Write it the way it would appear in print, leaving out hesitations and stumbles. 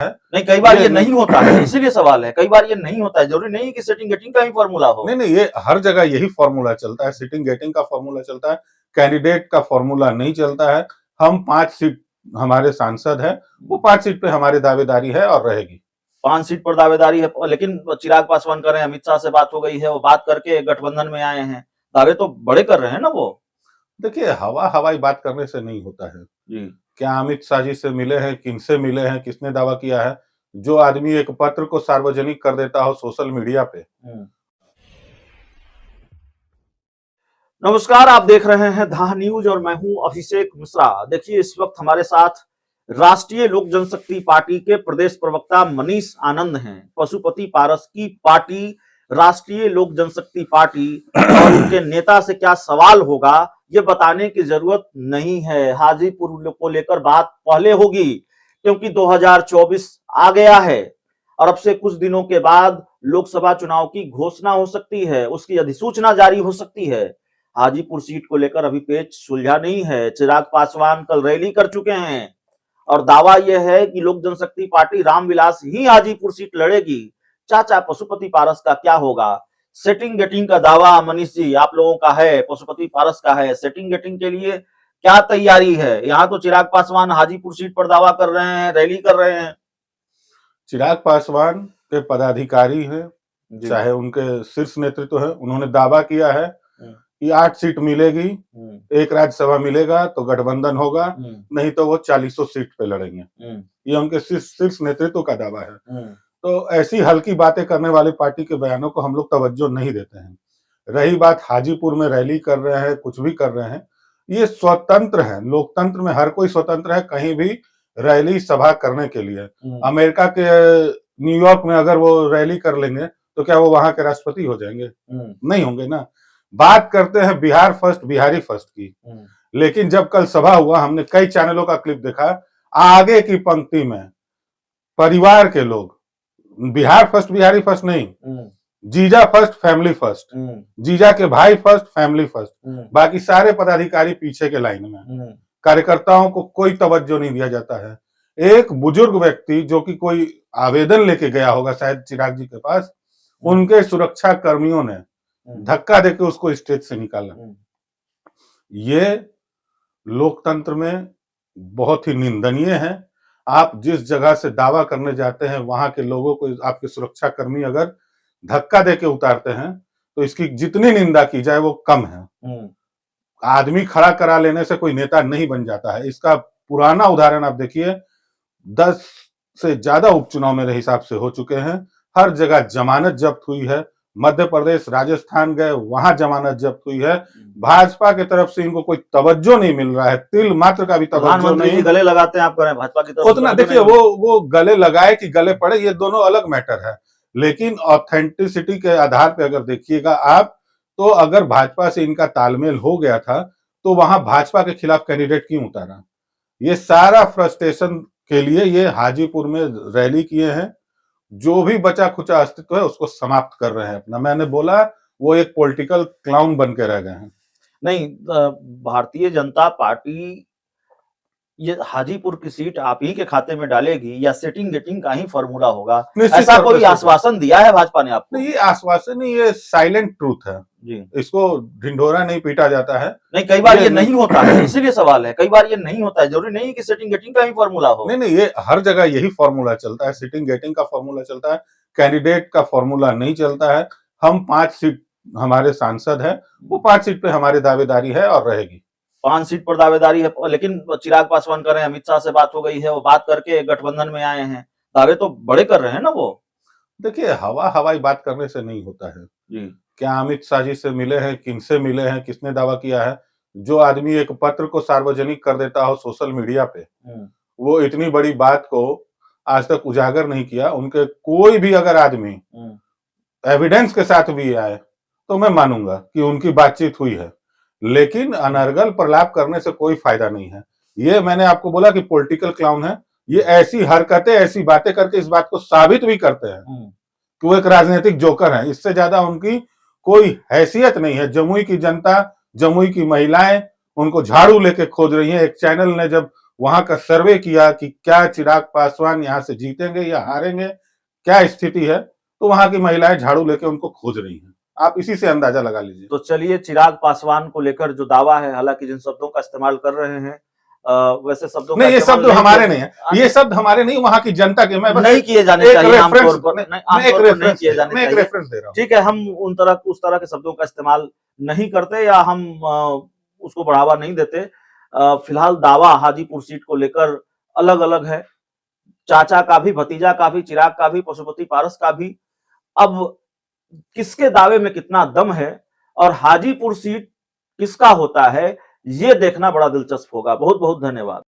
नहीं, कई बार ये नहीं होता है, इसीलिए सवाल है। कई बार ये नहीं होता है, जरूरी नहीं कि सिटिंग गेटिंग का ही फॉर्मूला हो। नहीं नहीं, ये हर जगह यही फॉर्मूला चलता है, सिटिंग गेटिंग का फॉर्मूला चलता है, कैंडिडेट का फॉर्मूला नहीं चलता है। हम 5 सीट हमारे सांसद है, वो 5 सीट पे हमारी दावेदारी है और रहेगी। 5 सीट पर दावेदारी है, लेकिन चिराग पासवान कर रहे हैं, अमित शाह से बात हो गई है, वो बात करके गठबंधन में आए हैं, दावे तो बड़े कर रहे हैं ना वो। देखिए, हवाई बात करने से नहीं होता है जी। क्या अमित शाह जी से मिले हैं, किनसे मिले हैं, किसने दावा किया है? जो आदमी एक पत्र को सार्वजनिक कर देता हो सोशल मीडिया पे। नमस्कार, आप देख रहे हैं धा न्यूज और मैं हूं अभिषेक मिश्रा। देखिए, इस वक्त हमारे साथ राष्ट्रीय लोक जनशक्ति पार्टी के प्रदेश प्रवक्ता मनीष आनंद हैं। पशुपति पारस की पार्टी राष्ट्रीय लोक जनशक्ति पार्टी और उनके नेता से क्या सवाल होगा ये बताने की जरूरत नहीं है। हाजीपुर को लेकर बात पहले होगी क्योंकि 2024 आ गया है और अब से कुछ दिनों के बाद लोकसभा चुनाव की घोषणा हो सकती है, उसकी अधिसूचना जारी हो सकती है। हाजीपुर सीट को लेकर अभी पेच सुलझा नहीं है। चिराग पासवान कल रैली कर चुके हैं और दावा यह है कि लोक जनशक्ति पार्टी रामविलास ही हाजीपुर सीट लड़ेगी। चाचा पशुपति पारस का क्या होगा? सेटिंग गेटिंग का दावा मनीष जी आप लोगों का है, पशुपति पारस का है। सेटिंग गेटिंग के लिए क्या तैयारी है? यहाँ तो चिराग पासवान हाजीपुर सीट पर दावा कर रहे हैं, रैली कर रहे हैं। चिराग पासवान के पदाधिकारी हैं, चाहे उनके शीर्ष नेतृत्व है, उन्होंने दावा किया है कि 8 सीट मिलेगी, एक राज्यसभा मिलेगा तो गठबंधन होगा, नहीं तो वो 40 सीट पे लड़ेंगे। ये उनके शीर्ष नेतृत्व का दावा है। तो ऐसी हल्की बातें करने वाली पार्टी के बयानों को हम लोग तवज्जो नहीं देते हैं। रही बात हाजीपुर में रैली कर रहे हैं, कुछ भी कर रहे हैं, ये स्वतंत्र है। लोकतंत्र में हर कोई स्वतंत्र है कहीं भी रैली सभा करने के लिए। अमेरिका के न्यूयॉर्क में अगर वो रैली कर लेंगे तो क्या वो वहां के राष्ट्रपति हो जाएंगे? नहीं होंगे ना। बात करते हैं बिहार फर्स्ट, बिहारी फर्स्ट की, लेकिन जब कल सभा हुआ हमने कई चैनलों का क्लिप देखा, आगे की पंक्ति में परिवार के लोग, बिहार फर्स्ट बिहारी फर्स्ट नहीं, जीजा फर्स्ट फैमिली फर्स्ट, जीजा के भाई फर्स्ट फैमिली फर्स्ट, बाकी सारे पदाधिकारी पीछे के लाइन में। कार्यकर्ताओं को कोई तवज्जो नहीं दिया जाता है। एक बुजुर्ग व्यक्ति जो कि कोई आवेदन लेके गया होगा शायद चिराग जी के पास, उनके सुरक्षा कर्मियों ने धक्का देके उसको स्टेज से निकाला। ये लोकतंत्र में बहुत ही निंदनीय है। आप जिस जगह से दावा करने जाते हैं वहां के लोगों को आपके सुरक्षा कर्मी अगर धक्का देके उतारते हैं तो इसकी जितनी निंदा की जाए वो कम है। आदमी खड़ा करा लेने से कोई नेता नहीं बन जाता है। इसका पुराना उदाहरण आप देखिए, 10 से ज्यादा उपचुनाव मेरे हिसाब से हो चुके हैं, हर जगह जमानत जब्त हुई है। मध्य प्रदेश, राजस्थान गए, वहां जमानत जब्त हुई है। भाजपा की तरफ से इनको कोई तवज्जो नहीं मिल रहा है, तिल मात्र का भी तवज्जो नहीं। गले लगाते हैं आप कह रहे हैं भाजपा की तरफ उतना देखिए, वो गले लगाए कि गले पड़े, ये दोनों अलग मैटर है। लेकिन ऑथेंटिसिटी के आधार पे अगर देखिएगा आप, तो अगर भाजपा से इनका तालमेल हो गया था तो वहां भाजपा के खिलाफ कैंडिडेट क्यों उतारा? ये सारा फ्रस्ट्रेशन के लिए ये हाजीपुर में रैली किए हैं। जो भी बचा खुचा अस्तित्व है उसको समाप्त कर रहे हैं अपना। मैंने बोला वो एक पॉलिटिकल क्लाउन बन के रह गए हैं। नहीं, भारतीय जनता पार्टी ये हाजीपुर की सीट आप ही के खाते में डालेगी या सेटिंग गेटिंग का ही फॉर्मूला होगा? ऐसा कोई आश्वासन दिया है भाजपा ने आपको? नहीं, ये आश्वासन नहीं, ये साइलेंट ट्रूथ है जी। इसको ढिंढोरा नहीं पीटा जाता है। नहीं, कई बार ये नहीं होता है, इसीलिए सवाल है। कई बार ये नहीं होता है, जरूरी नहीं कि सेटिंग गेटिंग का ही फॉर्मूला हो। नहीं नहीं, ये हर जगह यही फॉर्मूला चलता है, सिटिंग गेटिंग का फॉर्मूला चलता है, कैंडिडेट का फॉर्मूला नहीं चलता है। हम 5 सीट हमारे सांसद है, वो 5 सीट पे हमारी दावेदारी है और रहेगी। 5 सीट पर दावेदारी है, लेकिन चिराग पासवान कर रहे हैं, अमित शाह से बात हो गई है, वो बात करके गठबंधन में आए हैं, दावे तो बड़े कर रहे हैं ना वो। देखिए, हवाई बात करने से नहीं होता है जी। क्या अमित शाह जी से मिले हैं, किनसे मिले हैं, किसने दावा किया है? जो आदमी एक पत्र को सार्वजनिक कर देता हो सोशल मीडिया पे, वो इतनी बड़ी बात को आज तक उजागर नहीं किया। उनके कोई भी अगर आदमी एविडेंस के साथ भी आए तो मैं मानूंगा कि उनकी बातचीत हुई है, लेकिन अनर्गल प्रलाप करने से कोई फायदा नहीं है। ये मैंने आपको बोला कि पॉलिटिकल क्लाउन है। ये ऐसी हरकतें, ऐसी बातें करके इस बात को साबित भी करते हैं कि वो एक राजनीतिक जोकर है। इससे ज्यादा उनकी कोई हैसियत नहीं है। जमुई की जनता, जमुई की महिलाएं उनको झाड़ू लेके खोज रही हैं। एक चैनल ने जब वहां का सर्वे किया कि क्या चिराग पासवान यहाँ से जीतेंगे या हारेंगे, क्या स्थिति है, तो वहां की महिलाएं झाड़ू लेके उनको खोज रही हैं। आप इसी से अंदाजा लगा लीजिए। तो चलिए, चिराग पासवान को लेकर जो दावा है, हालांकि जिन शब्दों का इस्तेमाल कर रहे हैं वैसे शब्दों का नहीं, ये इस्तेमाल शब्द हमारे किया- नहीं है, ये शब्द हमारे नहीं, वहां की जनता के। मैं बस नहीं किए जाने एक चाहिए आमतौर रेफरेंस पर, मैं आमतौर एक पर नहीं रेफरेंस किए जाने मैं एक चाहिए। रेफरेंस दे रहा हूँ। ठीक है, हम उस तरह के शब्दों का इस्तेमाल नहीं करते या हम उसको बढ़ावा नहीं देते। फिलहाल दावा हाजीपुर सीट को लेकर अलग अलग है, चाचा का भी, भतीजा का भी, चिराग का भी, पशुपति पारस का भी। अब किसके दावे में कितना दम है और हाजीपुर सीट किसका होता है, ये देखना बड़ा दिलचस्प होगा। बहुत बहुत धन्यवाद।